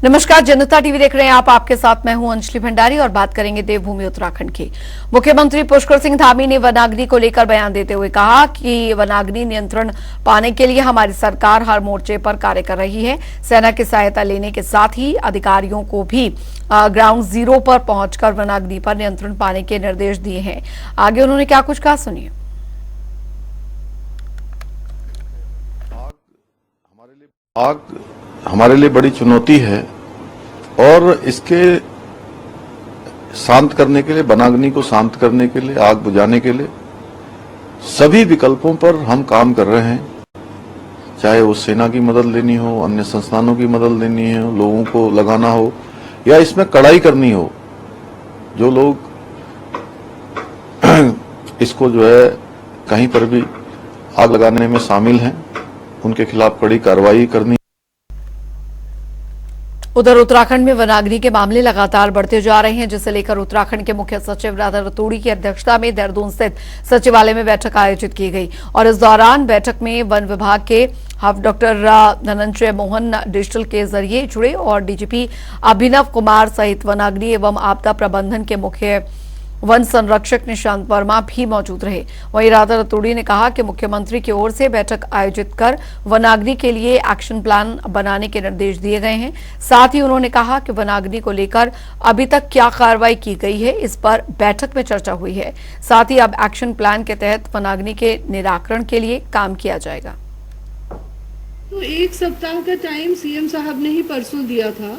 नमस्कार, जनता टीवी देख रहे हैं आप। आपके साथ मैं हूं अंजलि भंडारी और बात करेंगे देवभूमि उत्तराखंड की। मुख्यमंत्री पुष्कर सिंह धामी ने वनाग्नि को लेकर बयान देते हुए कहा कि वनाग्नि नियंत्रण पाने के लिए हमारी सरकार हर मोर्चे पर कार्य कर रही है। सेना की सहायता लेने के साथ ही अधिकारियों को भी ग्राउंड जीरो पर पहुंचकर वनाग्नि पर नियंत्रण पाने के निर्देश दिए हैं। आगे उन्होंने क्या कुछ कहा, सुनिए। आग हमारे लिए बड़ी चुनौती है और इसके शांत करने के लिए, वनाग्नि को शांत करने के लिए, आग बुझाने के लिए सभी विकल्पों पर हम काम कर रहे हैं। चाहे वो सेना की मदद लेनी हो, अन्य संस्थानों की मदद लेनी हो, लोगों को लगाना हो या इसमें कड़ाई करनी हो। जो लोग इसको जो है कहीं पर भी आग लगाने में शामिल हैं, उनके खिलाफ कड़ी कार्रवाई करनी। उधर उत्तराखंड में वनाग्नि के मामले लगातार बढ़ते जा रहे हैं, जिसे लेकर उत्तराखंड के मुख्य सचिव राधा रतूड़ी की अध्यक्षता में देहरादून स्थित सचिवालय में बैठक आयोजित की गई और इस दौरान बैठक में वन विभाग के डॉक्टर धनंजय मोहन डिजिटल के जरिए जुड़े और डीजीपी अभिनव कुमार सहित वनाग्नि एवं आपदा प्रबंधन के मुख्य वन संरक्षक निशांत वर्मा भी मौजूद रहे। वहीं राधा रतूड़ी ने कहा कि मुख्यमंत्री की ओर से बैठक आयोजित कर वनाग्नि के लिए एक्शन प्लान बनाने के निर्देश दिए गए हैं। साथ ही उन्होंने कहा कि वनाग्नि को लेकर अभी तक क्या कार्रवाई की गई है, इस पर बैठक में चर्चा हुई है। साथ ही अब एक्शन प्लान के तहत वनाग्नि के निराकरण के लिए काम किया जाएगा। तो एक सप्ताह का टाइम सीएम साहब ने ही परसों दिया था,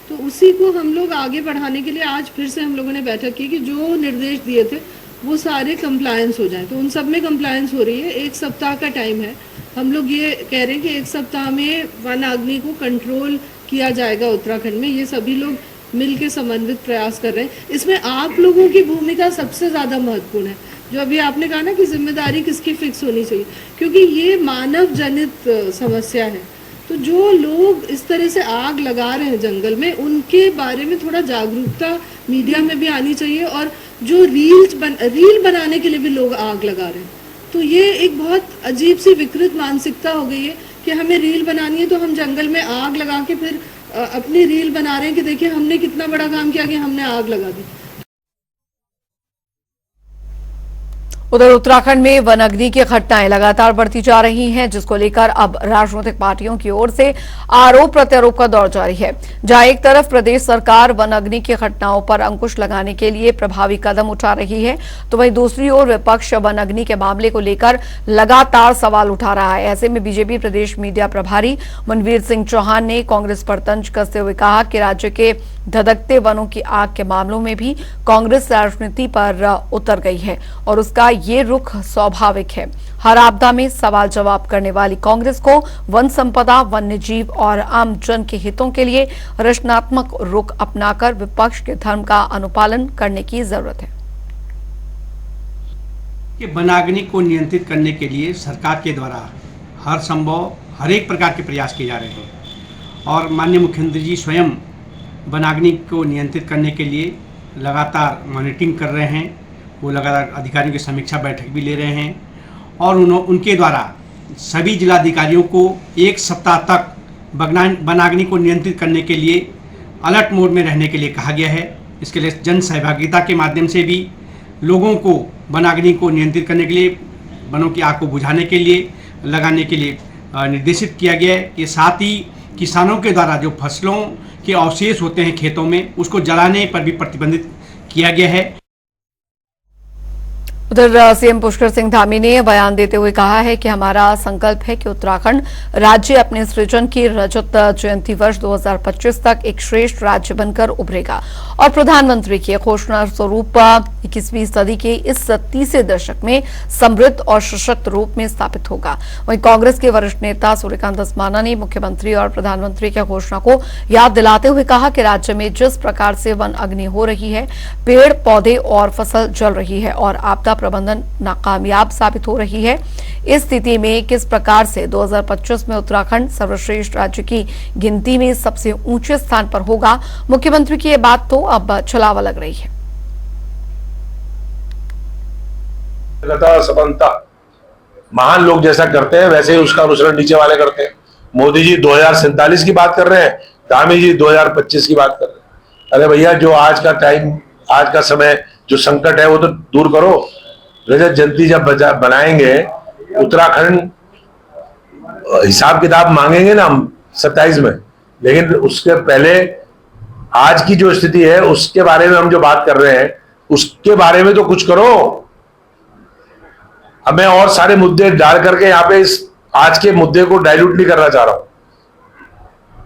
तो उसी को हम लोग आगे बढ़ाने के लिए आज फिर से हम लोगों ने बैठक की कि जो निर्देश दिए थे वो सारे कंप्लायंस हो जाएं। तो उन सब में कंप्लायंस हो रही है। एक सप्ताह का टाइम है। हम लोग ये कह रहे हैं कि एक सप्ताह में वनाग्नि को कंट्रोल किया जाएगा उत्तराखंड में। ये सभी लोग मिल के समन्वित प्रयास कर रहे हैं। इसमें आप लोगों की भूमिका सबसे ज़्यादा महत्वपूर्ण है। जो अभी आपने कहा ना कि जिम्मेदारी किसकी फिक्स होनी चाहिए, क्योंकि ये मानव जनित समस्या है। तो जो लोग इस तरह से आग लगा रहे हैं जंगल में, उनके बारे में थोड़ा जागरूकता मीडिया में भी आनी चाहिए। और जो रील बनाने के लिए भी लोग आग लगा रहे हैं, तो ये एक बहुत अजीब सी विकृत मानसिकता हो गई है कि हमें रील बनानी है तो हम जंगल में आग लगा के फिर अपनी रील बना रहे हैं कि देखिए हमने कितना बड़ा काम किया कि हमने आग लगा दी। उधर उत्तराखंड में वनाग्नि की घटनाएं लगातार बढ़ती जा रही हैं, जिसको लेकर अब राजनीतिक पार्टियों की ओर से आरोप प्रत्यारोप का दौर जारी है। जहां एक तरफ प्रदेश सरकार वनाग्नि की घटनाओं पर अंकुश लगाने के लिए प्रभावी कदम उठा रही है, तो वहीं दूसरी ओर विपक्ष वनाग्नि के मामले को लेकर लगातार सवाल उठा रहा है। ऐसे में बीजेपी प्रदेश मीडिया प्रभारी मनवीर सिंह चौहान ने कांग्रेस पर तंज कसते हुए कहा कि राज्य के धधकते वनों की आग के मामलों में भी कांग्रेस राजनीति पर उतर गई है और उसका ये रुख स्वाभाविक है। हर आपदा में सवाल जवाब करने वाली कांग्रेस को वन संपदा, वन्य जीव और आम जन के हितों के लिए रचनात्मक रुख अपनाकर विपक्ष के धर्म का अनुपालन करने की जरूरत है। कि वनाग्नि को नियंत्रित करने के लिए सरकार के द्वारा हर संभव हर एक प्रकार के प्रयास किए जा रहे हैं और माननीय मुख्यमंत्री जी स्वयं वनाग्नि को नियंत्रित करने के लिए लगातार मॉनिटरिंग कर रहे हैं। वो लगातार अधिकारियों की समीक्षा बैठक भी ले रहे हैं और उनके द्वारा सभी जिलाधिकारियों को एक सप्ताह तक वनाग्नि को नियंत्रित करने के लिए अलर्ट मोड में रहने के लिए कहा गया है। इसके लिए जन सहभागिता के माध्यम से भी लोगों को वनाग्नि को नियंत्रित करने के लिए, वनों की आग को बुझाने के लिए, लगाने के लिए निर्देशित किया गया है। कि साथ ही किसानों के द्वारा जो फसलों के अवशेष होते हैं खेतों में, उसको जलाने पर भी प्रतिबंधित किया गया है। उधर सीएम पुष्कर सिंह धामी ने बयान देते हुए कहा है कि हमारा संकल्प है कि उत्तराखंड राज्य अपने सृजन की रजत जयंती वर्ष 2025 तक एक श्रेष्ठ राज्य बनकर उभरेगा और प्रधानमंत्री की घोषणा स्वरूप 21वीं सदी के इस 30वें दशक में समृद्ध और सशक्त रूप में स्थापित होगा। वहीं कांग्रेस के वरिष्ठ नेता सूर्यकांत धस्माना ने मुख्यमंत्री और प्रधानमंत्री की घोषणा को याद दिलाते हुए कहा कि राज्य में जिस प्रकार से वन अग्नि हो रही है, पेड़ पौधे और फसल जल रही है और आपदा प्रबंधन नाकामयाब साबित हो रही है, इस स्थिति में किस प्रकार से 2025 में उत्तराखंड सर्वश्रेष्ठ राज्य की गिनती में सबसे ऊंचे स्थान पर होगा। मुख्यमंत्री की यह बात तो अब छलावा लग रही है। सपनता महान लोग जैसा करते हैं वैसे ही उसका अनुसरण नीचे वाले करते हैं। मोदी जी 2047 की बात कर रहे हैं, धामी जी 2025 की बात कर रहे हैं। अरे भैया, जो आज का टाइम, आज का समय, जो संकट है वो तो दूर करो। रजत जयंती जब बनाएंगे, उत्तराखंड हिसाब किताब मांगेंगे ना हम 27 में, लेकिन उसके पहले आज की जो स्थिति है उसके बारे में हम जो बात कर रहे हैं उसके बारे में तो कुछ करो। अब मैं और सारे मुद्दे डाल करके यहाँ पे इस आज के मुद्दे को डाइल्यूट नहीं करना चाह रहा हूं।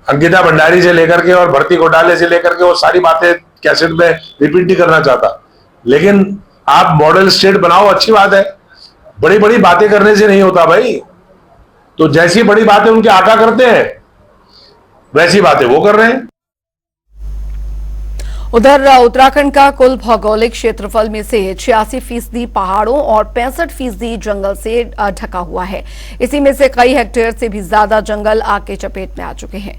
अंकिता भंडारी से लेकर के और भर्ती घोटाले से लेकर के वो सारी बातें कैसेट में रिपीट नहीं करना चाहता, लेकिन आप मॉडल स्टेट बनाओ, अच्छी बात है। बड़ी बड़ी बातें करने से नहीं होता भाई। तो जैसी बड़ी बातें उनके आका करते हैं वैसी बातें वो कर रहे हैं। उधर उत्तराखंड का कुल भौगोलिक क्षेत्रफल में से 86% पहाड़ों और 65% जंगल से ढका हुआ है। इसी में से कई हेक्टेयर से भी ज्यादा जंगल आग के चपेट में आ चुके हैं।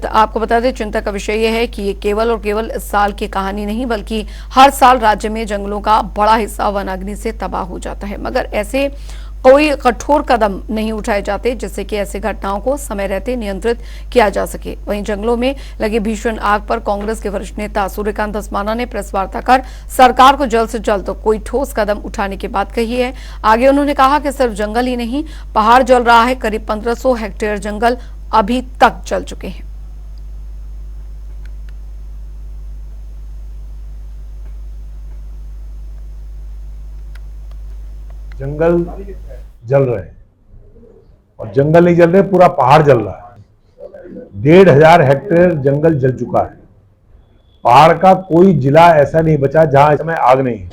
आपको बता दें, चिंता का विषय यह है कि ये केवल और केवल इस साल की कहानी नहीं, बल्कि हर साल राज्य में जंगलों का बड़ा हिस्सा वनाग्नि से तबाह हो जाता है, मगर ऐसे कोई कठोर कदम नहीं उठाए जाते जिससे कि ऐसी घटनाओं को समय रहते नियंत्रित किया जा सके। वहीं जंगलों में लगी भीषण आग पर कांग्रेस के वरिष्ठ नेता सूर्यकांत धस्माना ने प्रेस वार्ता कर सरकार को जल्द से जल्द कोई ठोस कदम उठाने की बात कही है। आगे उन्होंने कहा कि सिर्फ जंगल ही नहीं, पहाड़ जल रहा है। करीब 1500 हेक्टेयर जंगल अभी तक जल चुके हैं। जंगल जल रहे हैं और जंगल नहीं जल रहे, पूरा पहाड़ जल रहा है। 1500 हेक्टेयर जंगल जल चुका है। पहाड़ का कोई जिला ऐसा नहीं बचा जहां इस समय आग नहीं है।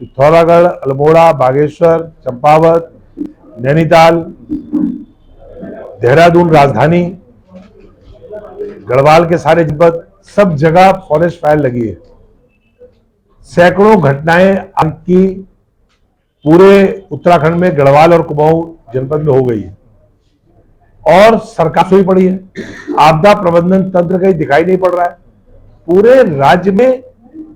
पिथौरागढ़, अल्मोड़ा, बागेश्वर, चंपावत, नैनीताल, देहरादून राजधानी, गढ़वाल के सारे जनपद, सब जगह फॉरेस्ट फायर लगी है। सैकड़ों घटनाएं आग की पूरे उत्तराखंड में गढ़वाल और कुमाऊं जनपद में हो गई है और सरकार सोई पड़ी है। आपदा प्रबंधन तंत्र कहीं दिखाई नहीं पड़ रहा है। पूरे राज्य में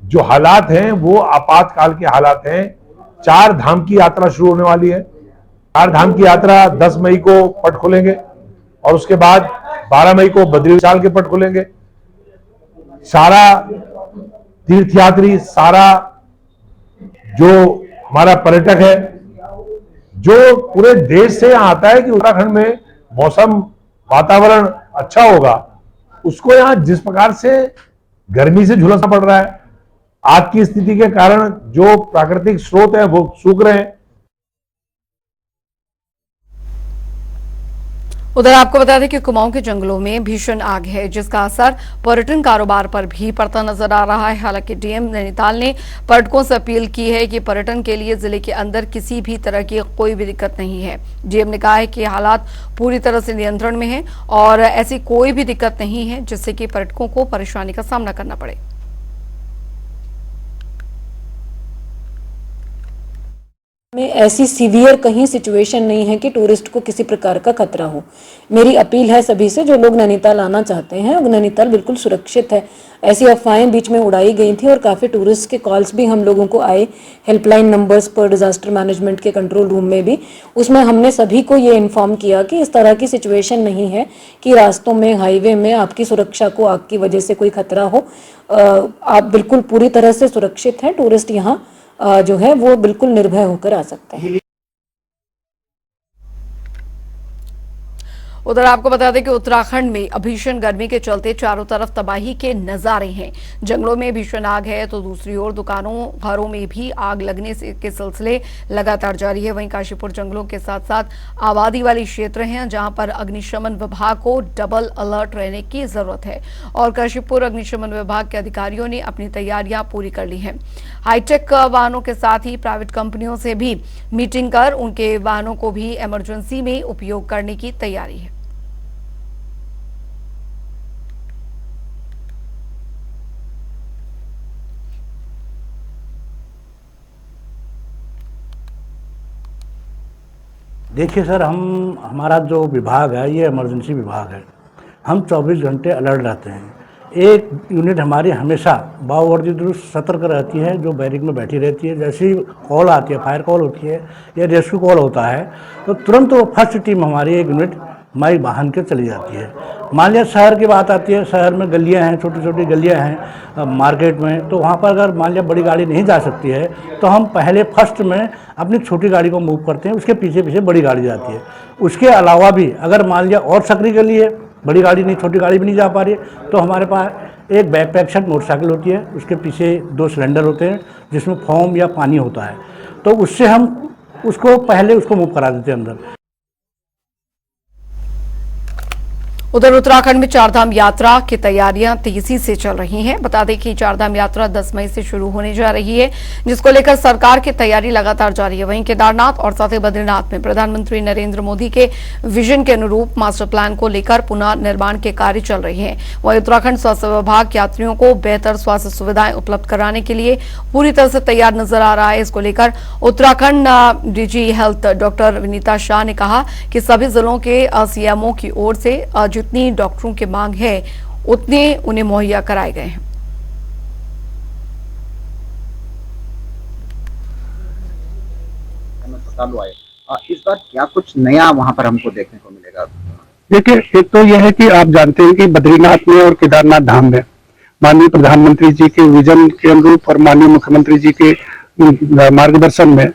जो हालात हैं वो आपातकाल के हालात हैं। 4 धाम की यात्रा शुरू होने वाली है। 4 धाम की यात्रा 10 मई को पट खोलेंगे और उसके बाद 12 मई को बद्रीनाथ के पट खोलेंगे। सारा तीर्थयात्री, सारा जो हमारा पर्यटक है, जो पूरे देश से यहां आता है कि उत्तराखंड में मौसम, वातावरण अच्छा होगा, उसको यहां जिस प्रकार से गर्मी से झुलसना पड़ रहा है, आग की स्थिति के कारण जो प्राकृतिक स्रोत है वो सूख रहे हैं। उधर आपको बता दें कि कुमाऊं के जंगलों में भीषण आग है, जिसका असर पर्यटन कारोबार पर भी पड़ता नजर आ रहा है। हालांकि डीएम नैनीताल ने पर्यटकों से अपील की है कि पर्यटन के लिए जिले के अंदर किसी भी तरह की कोई भी दिक्कत नहीं है। डीएम ने कहा है कि हालात पूरी तरह से नियंत्रण में है और ऐसी कोई भी दिक्कत नहीं है जिससे कि पर्यटकों को परेशानी का सामना करना पड़े। में ऐसी सीवियर कहीं सिचुएशन नहीं है कि टूरिस्ट को किसी प्रकार का खतरा हो। मेरी अपील है सभी से, जो लोग नैनीताल आना चाहते हैं, नैनीताल बिल्कुल सुरक्षित है। ऐसी अफवाहें बीच में उड़ाई गई थी और काफ़ी टूरिस्ट के कॉल्स भी हम लोगों को आए, हेल्पलाइन नंबर्स पर डिजास्टर मैनेजमेंट के कंट्रोल रूम में भी। उसमें हमने सभी को ये इन्फॉर्म किया कि इस तरह की सिचुएशन नहीं है कि रास्तों में, हाईवे में आपकी सुरक्षा को आग की वजह से कोई खतरा हो। आप बिल्कुल पूरी तरह से सुरक्षित हैं। टूरिस्ट यहाँ जो है वो बिल्कुल निर्भय होकर आ सकते हैं। उधर आपको बता दें कि उत्तराखंड में भीषण गर्मी के चलते चारों तरफ तबाही के नजारे हैं। जंगलों में भीषण आग है तो दूसरी ओर दुकानों, घरों में भी आग लगने के सिलसिले लगातार जारी है। वहीं काशीपुर जंगलों के साथ साथ आबादी वाली क्षेत्र हैं जहां पर अग्निशमन विभाग को डबल अलर्ट रहने की जरूरत है और काशीपुर अग्निशमन विभाग के अधिकारियों ने अपनी तैयारियां पूरी कर ली हैं। हाईटेक वाहनों के साथ ही प्राइवेट कंपनियों से भी मीटिंग कर उनके वाहनों को भी इमरजेंसी में उपयोग करने की तैयारी है। देखिए सर, हमारा जो विभाग है ये इमरजेंसी विभाग है। हम 24 घंटे अलर्ट रहते हैं। एक यूनिट हमारी हमेशा बावर्दी दुरुस्त सतर्क रहती है, जो बैरिक में बैठी रहती है। जैसी कॉल आती है, फायर कॉल होती है या रेस्क्यू कॉल होता है, तो तुरंत वो फर्स्ट टीम हमारी एक यूनिट माई बांध के चली जाती है। मान लिया शहर की बात आती है, शहर में गलियां हैं, छोटी छोटी गलियां हैं मार्केट में, तो वहाँ पर अगर मान लिया बड़ी गाड़ी नहीं जा सकती है तो हम पहले फर्स्ट में अपनी छोटी गाड़ी को मूव करते हैं, उसके पीछे पीछे बड़ी गाड़ी जाती है। उसके अलावा भी अगर मान लिया और सकरी के लिए बड़ी गाड़ी नहीं, छोटी गाड़ी भी नहीं जा पा रही है, तो हमारे पास एक बैकपैक सेट मोटरसाइकिल होती है, उसके पीछे 2 सिलेंडर होते हैं जिसमें फोम या पानी होता है, तो उससे हम उसको पहले उसको मूव करा देते हैं अंदर। उधर उत्तराखंड में चारधाम यात्रा की तैयारियां तेजी से चल रही हैं। बता दें कि चारधाम यात्रा 10 मई से शुरू होने जा रही है, जिसको लेकर सरकार की तैयारी लगातार जारी है। वहीं केदारनाथ और साथ ही बद्रीनाथ में प्रधानमंत्री नरेंद्र मोदी के विजन के अनुरूप मास्टर प्लान को लेकर पुनः निर्माण के कार्य चल रहे हैं। वहीं उत्तराखंड स्वास्थ्य विभाग यात्रियों को बेहतर स्वास्थ्य सुविधाएं उपलब्ध कराने के लिए पूरी तरह से तैयार नजर आ रहा है। इसको लेकर Uttarakhand DG health doctor Vinita Shah ने कहा कि सभी जिलों के सीएमओ की ओर से जितनी डॉक्टरों की मांग है उतने उन्हें मुहैया कराए गए हैं। इस बार क्या कुछ नया वहां पर हमको देखने को मिलेगा? देखिए, एक तो यह है कि आप जानते हैं कि बद्रीनाथ में और केदारनाथ धाम में माननीय प्रधानमंत्री जी के विजन के अनुरूप और माननीय मुख्यमंत्री जी के मार्गदर्शन में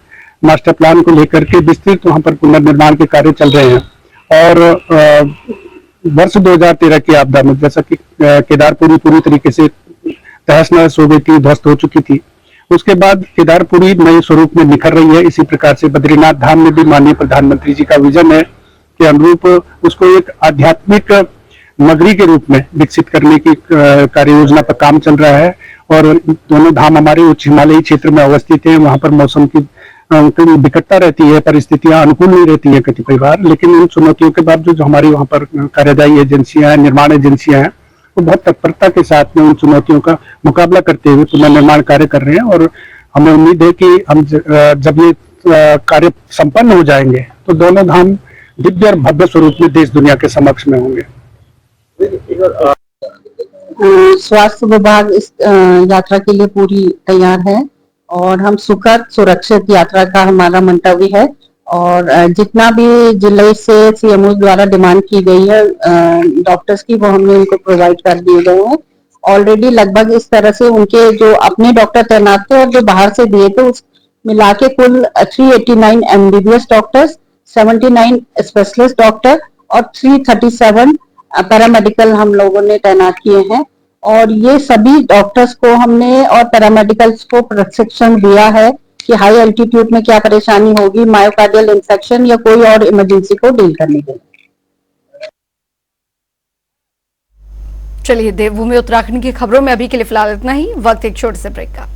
मास्टर प्लान को लेकर के विस्तृत वहां पर पुनर्निर्माण के कार्य चल रहे हैं। और वर्ष 2013 की आपदा में जैसा कि केदारपुरी पूरी तरीके से तहस नहस हो गई थी, ध्वस्त हो चुकी थी, उसके बाद केदारपुरी नए स्वरूप में निखर रही है। इसी प्रकार से बद्रीनाथ धाम में भी माननीय प्रधानमंत्री जी का विजन है के अनुरूप उसको एक आध्यात्मिक नगरी के रूप में विकसित करने की कार्य योजना पर काम चल रहा है। और दोनों धाम हमारे उच्च हिमालयी क्षेत्र में अवस्थित है, वहां पर मौसम की विकटता रहती है, परिस्थितियां अनुकूल नहीं रहती है कतिपय बार, लेकिन उन चुनौतियों के बावजूद जो हमारी वहां पर कार्यदायी एजेंसियां हैं, निर्माण एजेंसियां हैं, वो बहुत तत्परता के साथ में उन चुनौतियों का मुकाबला करते हुए पुनर्निर्माण कार्य कर रहे हैं। और हमें उम्मीद है कि हम जब ये कार्य संपन्न हो जाएंगे तो दोनों धाम दिव्य और भव्य स्वरूप में देश दुनिया के समक्ष में होंगे। स्वास्थ्य विभाग इस यात्रा के लिए पूरी तैयार है और हम सुखद सुरक्षित यात्रा का हमारा मंतव्य है। और जितना भी जिले से सीएमओ द्वारा डिमांड की गई है डॉक्टर्स की, वो हमने उनको प्रोवाइड कर दिए गए हैं ऑलरेडी। लगभग इस तरह से उनके जो अपने डॉक्टर तैनात थे और जो बाहर से दिए थे उस मिला के कुल 389 एमबीबीएस डॉक्टर्स, 79 स्पेशलिस्ट डॉक्टर और 337 पैरामेडिकल हम लोगों ने तैनात किए हैं। और ये सभी डॉक्टर्स को हमने और पैरामेडिकल्स को प्रशिक्षण दिया है कि हाई एल्टीट्यूड में क्या परेशानी होगी, मायोकार्डियल इंफेक्शन या कोई और इमरजेंसी को डील करने के लिए। चलिए, देवभूमि उत्तराखंड की खबरों में अभी के लिए फिलहाल इतना ही। वक्त एक छोटे से ब्रेक का।